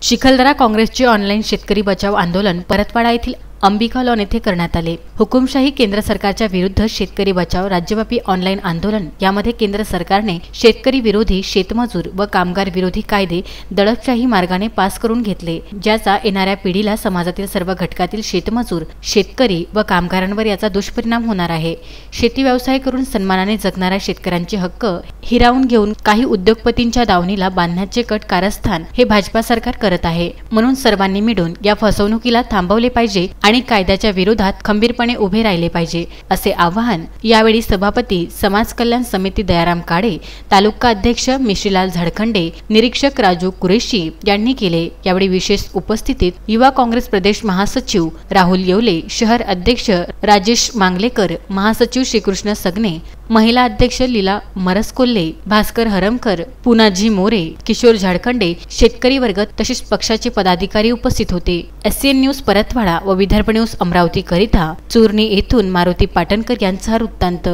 चिखलदरा काँग्रेसचे ऑनलाईन शेतकरी बचाव आंदोलन परतवाडा येथील अंबिका लॉन येथे करण्यात आले। हुकुमशाही केंद्र सरकारच्या विरुद्ध शेतकरी बचाव राज्यव्यापी ऑनलाईन आंदोलन यामध्ये केंद्र सरकारने शेतकरी विरोधी, शेतमजूर व कामगार विरोधी कायदे दडपशाही मार्गाने पास करून घेतले, ज्याचा येणाऱ्या पिढीला समाजातील सर्व घटकातील शेतमजूर, शेतकरी व कामगारांवर याचा दुष्परिणाम होणार आहे। शेती व्यवसाय करून सन्मानाने जगणाऱ्या शेतकऱ्यांचे हक्क हिरावून घेऊन काही उद्योगपतींच्या दावणीला बांधण्याचे कट कारस्थान हे भाजपा सरकार करत आहे। म्हणून सर्वांनी मिळून या फसवणुकीला थांबवले पाहिजे आणि कायद्याच्या विरोधात खंबीरपणे उभे राहिले पाहिजे, असे आवाहन यावेळी सभापती समाज कल्याण समिती दयाराम काळे, तालुका अध्यक्ष मिश्रीलाल झाडखंडे, निरीक्षक राजू कुरेशी यांनी केले। यावेळी विशेष उपस्थितीत युवा काँग्रेस प्रदेश महासचिव राहुल येवले, शहर अध्यक्ष राजेश मांगलेकर, महासचिव श्रीकृष्ण सगने, महिला अध्यक्ष लीला मरसकोल्हे, भास्कर हरमकर, पुनाजी मोरे, किशोर झाडखंडे, शेतकरी वर्ग तसेच पक्षाचे पदाधिकारी उपस्थित होते। SCN न्यूज परतवाडा व विदर्भ न्यूज अमरावती करिता चूरणी येथून मारुती पाटणकर यांचा वृत्तांत।